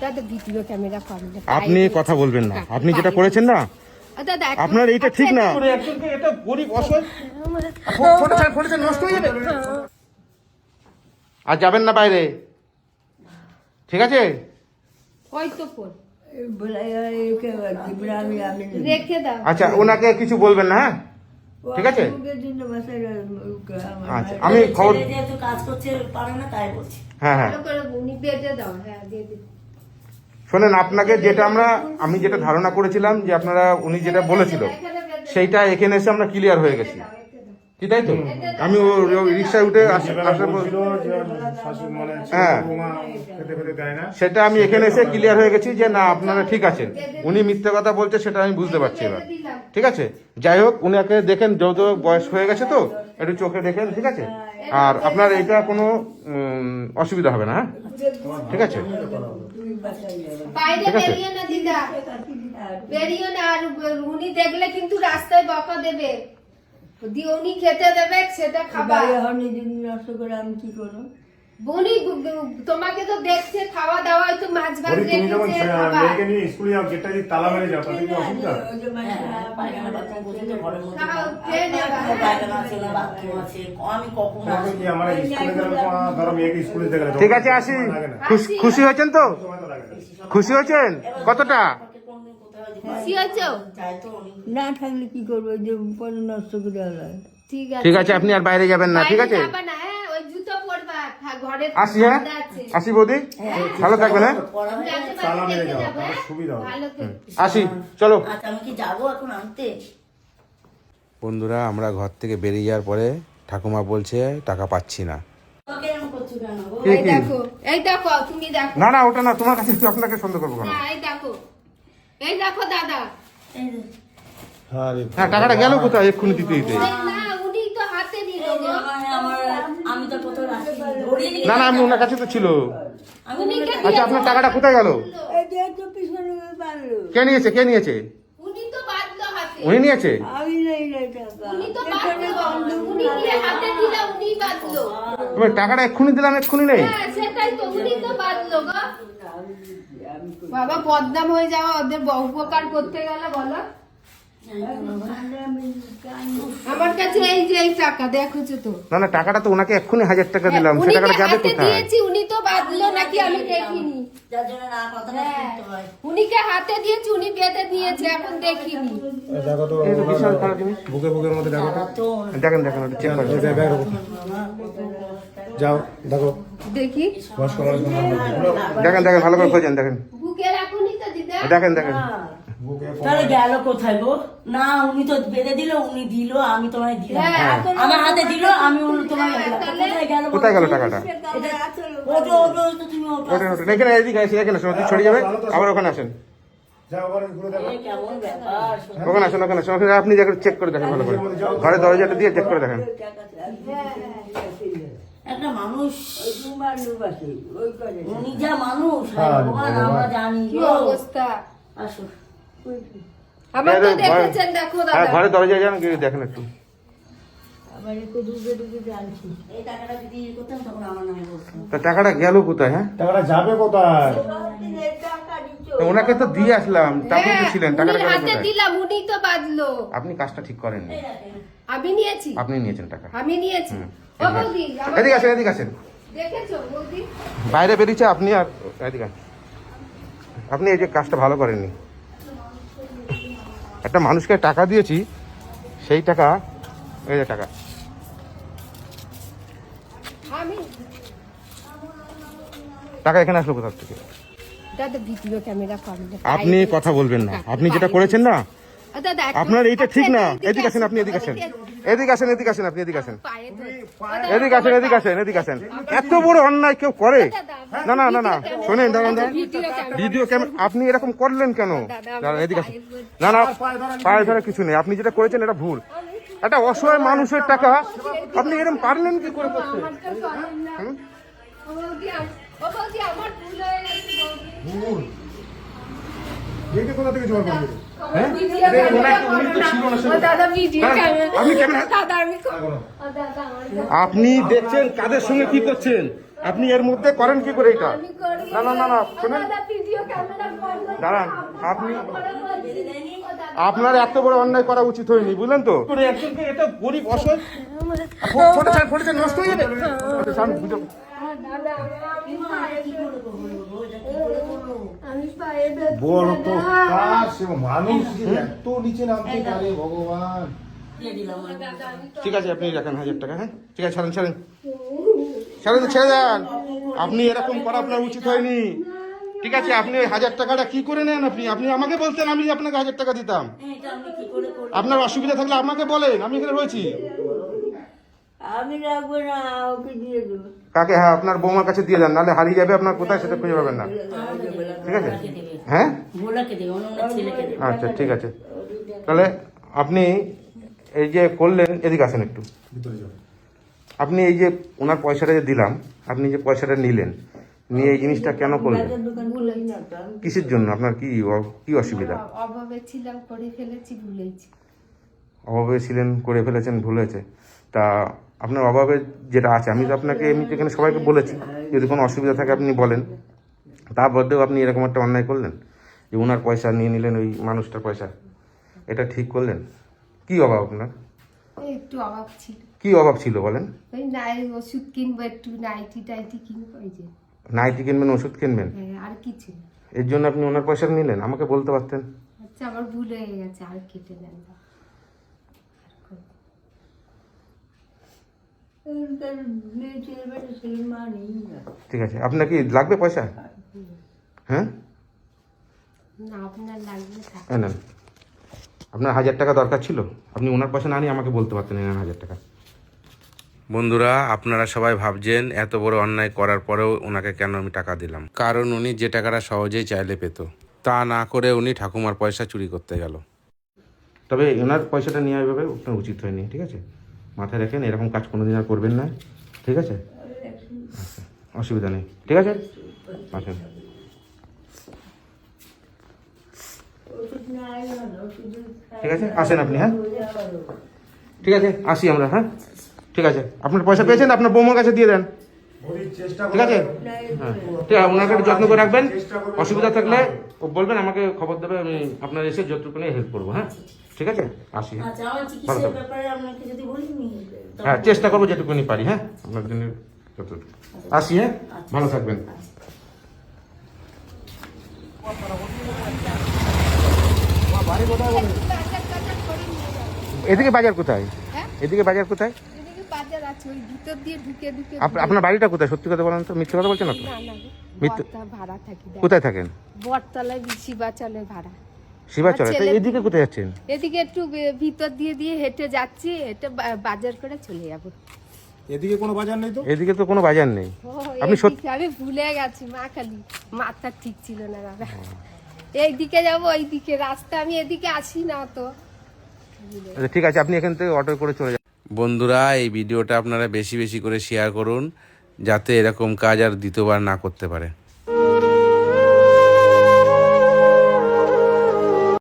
দাদা video camera করেন না। আপনি কথা বলবেন না, আপনি যেটা করেছেন না দাদা আপনার এইটা ঠিক না। এটা গরিব অসহায় ফোনটা নষ্ট হয়ে যাবে। আর যাবেন না বাইরে, ঠিক আছে? হয়তো ফোন রেখে দাও। আচ্ছা, ওনাকে কিছু বলবেন না, হ্যাঁ ঠিক আছে? আচ্ছা, আমি খবর যেহেতু কাজ করছে পারে না তাই বলছি। হ্যাঁ হ্যাঁ ভালো করে উনি বেঁধে দাও। হ্যাঁ দিয়ে দিন। শোনেন, আপনাকে যেটা আমি যেটা ধারণা করেছিলাম যে আপনারা উনি যেটা বলেছিল সেইটা এখানে এসে আমরা ক্লিয়ার হয়ে গেছি, কি তাই তো? আমি ও রিক্সায় উঠে হ্যাঁ সেটা আমি এখানে এসে ক্লিয়ার হয়ে গেছি যে না আপনারা ঠিক আছেন। উনি মিথ্যে কথা বলছে সেটা আমি বুঝতে পারছি এবার, ঠিক আছে? যাই হোক, উনাকে দেখেন, যত বয়স হয়ে গেছে তো একটু চোখে দেখেন, ঠিক আছে? আর আপনার এটা কোনো অসুবিধা হবে না, হ্যাঁ ঠিক আছে? বাইরে বেরিয়ে না দিদা, বেরিয়ে না। আর উনি দেখলে কিন্তু রাস্তায় বকা দেবে, দিয়ে উনি খেতে দেবে, সেটা খাবার। আমি কি করবো? উনি তোমাকে তো দেখছে, খাওয়া দাওয়া তো মাছ ভাত তুমি যখন রেখেছে, খাবার। মেয়েকে নিয়ে স্কুলে যাও, গেটটা যদি তালা মেরে যাও তাতে কি অসুবিধা? পায়খানা বাথরুম করতে তো ঘরের মধ্যে খাও, খেয়ে নেবা। পায়খানা আছে না বাথরুম আছে, আমি কখন তোমাকে কি আমার স্কুলে গেলে ধরো মেয়েকে স্কুলে দিয়ে গেলে ঠিক আছে, আসি। খুশি হয়েছেন তো? খুশি হয়েছেন কতটা? খুশি হয়েছো? না থাকলে কি করবো, যে পরে নষ্ট করে হলো। ঠিক আছে, আপনি আর বাইরে যাবেন না, ঠিক আছে? বাইরে যাবা না, হ্যাঁ, ওই জুতো পরবা, ঘরে আসি, হ্যাঁ ঠান্ডা আছে। আসি বৌদি, ভালো থাকবেন, হ্যাঁ তালা মেরে যাও, যাবো, হ্যাঁ? তাহলে সুবিধা হবে। ভালো থেকো। আসি, চলো। আচ্ছা আমি কি যাবো এখন আনতে? বন্ধুরা, আমরা ঘর থেকে বেরিয়ে যাওয়ার পরে ঠাকুমা বলছে টাকা পাচ্ছি না। তোকে এরকম করছো কেন গো? কি এই কি? দেখো, এই দেখো, তুমি দেখো। না না, ওটা না, তোমার কাছে আপনাকে সন্দেহ করবো কেন? না, এই দেখো, এই দেখো দাদা। এই যে, হ্যাঁ, টাকাটা গেল কোথায় এক্ষুনি দিতে দিতে? এই না, উনি তো হাতে দিল এই যে গো। আমি তো কোথাও রাখি ধরিয়ে নিয়ে না না, আমি ওনার কাছে তো ছিল। আমি উনি কে আচ্ছা, আপনার টাকাটা কোথায় গেল? এই যে তো পিছনে বাড়লো। কে নিয়েছে, কে নিয়েছে? উনি তো বাঁধলো হাতে। উনি নিয়েছে? আমি নেই না টাকা। উনি তো বাঁধলো, উনি গিয়ে হাতে দিল, উনি বাঁধলো। তুমি টাকাটা এক্ষুনি দিলাম, এক্ষুনি নেই? হ্যাঁ, সেটাই তো, উনি তো বাঁধলো গো। বাবা, বদনাম হয়ে যাওয়া, ওদের উপকার করতে গেলে বলো। আমার কাছে এই যে এই টাকা দেখোছো তো। না না, টাকাটা তো ওনাকে এক্ষুনি 1000 টাকা দিলাম, সে উনি টাকাটা কে যাবে হাতে কোথায়? দিয়েছি, উনি তো বাঁধলো নাকি আমি দেখিনি। যার জন্য না কথাটা শুনতে হয়। উনিকে হাতে দিয়েছি, উনি বেঁধে দিয়েছে, এখন দেখিনি। দেখো তো, এই তো বিশাল খারাপ জিনিস। বুকের মধ্যে দেখো তো। তো দেখেন দেখেন, ওটা চেক করেন। যাও দেখো, দেখি, বয়স্ক মানুষ দেখেন দেখেন, ভালো করে খোঁজেন, দেখেন বুকে রাখুনি তো দিদা। দেখেন দেখেন। তাহলে গেল কোথায় গো? না উনি তো বেঁধে দিল, উনি দিল, আমি তোমায় দিলাম। হ্যাঁ, এখন আমার হাতে দিল, আমি তোমায় দিলাম। কোথায় গেল? কোথায় গেল টাকাটা? ওটো ওটো তো তুমি ওটো। ওটা ওটা এখানে, এদিকে আসেন, এখানে আসেন, ছড়িয়ে যাবে, আবার ওখানে আসেন, যাও ওখানে ঘুরে দেখো। এ কেমন ব্যাপার? ওখানে আসেন, ওখানে আসেন, ওখানে আপনি দেখেন, চেক করে দেখেন ভালো করে, ঘরের দরজাটা দিয়ে চেক করে দেখেন। একটা মানুষ, উনি যা মানুষ, ভগবান আমরা জানি কি গো। অবস্থা। আসো। আমার তো দেখেছেন, দেখো হ্যাঁ, দাদা। ঘরের দরজায় যান, গিয়ে দেখেন একটু। এই টাকাটা যদি ইয়ে করতাম তখন আমার নামে বলতাম। তা টাকাটা গেল কোথায়? হ্যাঁ, টাকাটা যাবে কোথায়? তো ওনাকে তো দিয়ে আসলাম, তারপর তো ছিলেন, টাকাটা উনি গেল হাতে কোথায়? দিলাম, উনি তো বাঁধলো। আপনি কাজটা ঠিক করেননি, আমি নিয়েছি, আপনি নিয়েছেন টাকা। আমি নিয়েছি। ও বৌদি, আমার- এদিকে আসেন, এদিকে আসেন। দেখেছো বৌদি? বাইরে বেরিয়েছে আপনি, আর এদিকে আসেন। আপনি এই যে কাজটা ভালো করেননি। একটা মানুষকে টাকা দিয়েছি, সেই টাকা, এই যে টাকা, আমি টাকা এখানে আসলো কোথা থেকে? দাদা ভিডিও ক্যামেরা করেন না। আপনি কথা বলবেন না, আপনি যেটা করেছেন না দাদা আপনার এইটা ঠিক না। এদিকে আসেন, আপনি এদিকে আসেন, এদিকে আসেন, এদিকে আসেন, আপনি এদিকে আসেন, এদিকে আসেন, এদিকে আসেন, এদিকে আসেন। এত বড় অন্যায় কেউ করে? না না না না, শোনেন, দাঁড়ান দাঁড়ান, ভিডিও ক্যামেরা, আপনি এরকম করলেন কেন? দাঁড়ান, এদিকে আসেন। না না, পায়ে ধরে কিছু নেই, আপনি যেটা করেছেন এটা ভুল। একটা অসহায় মানুষের টাকা আপনি এরকম পারলেন কি করে করতে? আমার ভুল হয়ে গেছে ভুল এইটা কোথা থেকে জোগাড় করবে? আপনি দেখছেন কাদের সঙ্গে কি করছেন? আপনি এর মধ্যে করেন কি করে এটা? আমি করি না না না না শুনেন, দাদা ভিডিও ক্যামেরা বন্ধ করে দাঁড়ান, আপনি করে বলছি। আপনার এত বড় অন্যায় করা উচিত হয়নি, বুঝলেন তো? একজনকে এটা গরিব অসহায় ফোনটা নষ্ট হয়ে যাবে। দাদা আমি পায়ে ব্যথা বড় তো দাদা। কাজ এবং মানুষ যে এত নিচে নামতে পারে ভগবান। দিয়ে দিলাম আমি। ঠিক আছে, আপনি রাখেন 1000 টাকা। হ্যাঁ ঠিক আছে, ছাড়েন ছাড়েন ছাড়েন, ছেড়ে দেন। আপনি এরকম করা আপনার উচিত হয়নি। ঠিক আছে, আপনি 1000 টাকাটা কি করে নেন? আপনি আপনি আমাকে বলতেন, আমি আপনাকে 1000 টাকা দিতাম। এটা আমি কি করে করবো? আপনার অসুবিধা থাকলে আমাকে বলেন, আমি এখানে রয়েছি। আমি রাখবো না, ওকে দিয়ে দেবো। কাকে? হ্যাঁ, আপনার বৌমার কাছে দিয়ে দেন, নাহলে হারিয়ে যাবে, আপনার কোথায় সেটা খুঁজে পাবেন না। ঠিক আছে? হ্যাঁ ভোলাকে দেবে, অন্য ছেলেকে দেবে। আচ্ছা ঠিক আছে। তাহলে আপনি এই যে করলেন, এদিকে আসেন একটু। ভিতরে যাও। আপনি এই যে ওনার পয়সাটা যে দিলাম, আপনি যে পয়সাটা নিলেন, নিয়ে এই জিনিসটা কেন করলেন? কিসের জন্য? আপনার কি কি অসুবিধা? অভাবে ছিলাম, করে ফেলেছি, ভুলেছি। অভাবে ছিলেন, করে ফেলেছেন, ভুল হয়েছে। তা আপনার অভাবে যেটা আছে, আমি তো আপনাকে এমনি এখানে সবাইকে বলেছি, যদি কোনো অসুবিধা থাকে আপনি বলেন। তার মধ্যেও আপনি এরকম একটা অন্যায় করলেন যে ওনার পয়সা নিয়ে নিলেন, ওই মানুষটার পয়সা। এটা ঠিক করলেন? কি অভাব আপনার? এই একটু অভাব ছিল, কি অভাব ছিল বলেন? ওই ওষুধ কিনবো, একটু নাইটি টাইটি কিনবো, এই যে। নাইটি কিনবেন, ওষুধ কিনবেন, হ্যাঁ, আর কিছু না। এর জন্য আপনি ওনার পয়সা নিলেন? আমাকে বলতে পারতেন। আচ্ছা, আমার ভুল হয়ে গেছে, আর কেটে নেন না। ঠিক আছে, আপনার কি লাগবে পয়সা? হ্যাঁ না, আপনার লাগবে থাক। এই নেন। আপনার 1000 টাকা দরকার ছিল, আপনি ওনার পয়সা না নিয়ে আমাকে বলতে পারতেন, এই নেন 1000 টাকা। বন্ধুরা, আপনারা সবাই ভাবছেন এত বড় অন্যায় করার পরেও ওনাকে কেন আমি টাকা দিলাম। কারণ উনি যে টাকাটা সহজেই চাইলে পেত, তা না করে উনি ঠাকুমার পয়সা চুরি করতে গেল। তবে ওনার পয়সাটা নেওয়া এভাবে আপনার উচিত হয়নি। ঠিক আছে, মাথায় রাখেন, এরকম কাজ কোনোদিন আর করবেন না। ঠিক আছে? আচ্ছা, অসুবিধা নেই। ঠিক আছে, আসেন। ঠিক আছে, আসেন আপনি। হ্যাঁ ঠিক আছে, আসি আমরা। হ্যাঁ ঠিক আছে, আপনার পয়সা পেয়েছেন, আপনার বৌমার কাছে দিয়ে দেন। বলির চেষ্টা ঠিক আছে? হ্যাঁ ঠিক আছে, ওনাকে একটু যত্ন করে রাখবেন। অসুবিধা থাকলে ও বলবেন, আমাকে খবর দেবে, আমি আপনার এসে যতটুকু হেল্প করবো। হ্যাঁ ঠিক আছে, আসি। হ্যাঁ আচ্ছা, আমার চিকিৎসার ব্যাপারে আপনাকে যদি বলি, হ্যাঁ চেষ্টা করবো যেটুকুনি পারি। হ্যাঁ আপনার জন্য যতটুকু। আসি। হ্যাঁ ভালো থাকবেন। এদিকে বাজার কোথায়? হ্যাঁ? এদিকে বাজার কোথায়? এদিকে বাজার আছে, ওই ভিতর দিয়ে ঢুকে ঢুকে। আপনার বাড়িটা কোথায়? সত্যি কথা বলেন তো, মিথ্যে কথা বলছেন আপনি? না না, মিথ্যে- বর্তা ভাড়া থাকি। কোথায় থাকেন? বটতলায় শিবাচলে ভাড়া। শিবাচরে। তো ছেলে- এদিকে কোথায় যাচ্ছেন? এদিকে একটু ভিতর দিয়ে দিয়ে হেঁটে যাচ্ছি, এটা বাজার করে চলে যাবো। এদিকে কোনো বাজার নেই তো? এদিকে তো কোনো বাজার নেই। ও, আপনি এদিকে আমি ভুলে গেছি, মা খালি মাথা ঠিক ছিল না দাদা। এইদিকে যাবো, ওইদিকে রাস্তা, আমি এদিকে আসি না তো। আচ্ছা ঠিক আছে, আপনি এখান থেকে অটো করে চলে যান। বন্ধুরা, এই ভিডিওটা আপনারা বেশি বেশি করে শেয়ার করুন, যাতে এরকম কাজ আর দ্বিতীয়বার না করতে পারে।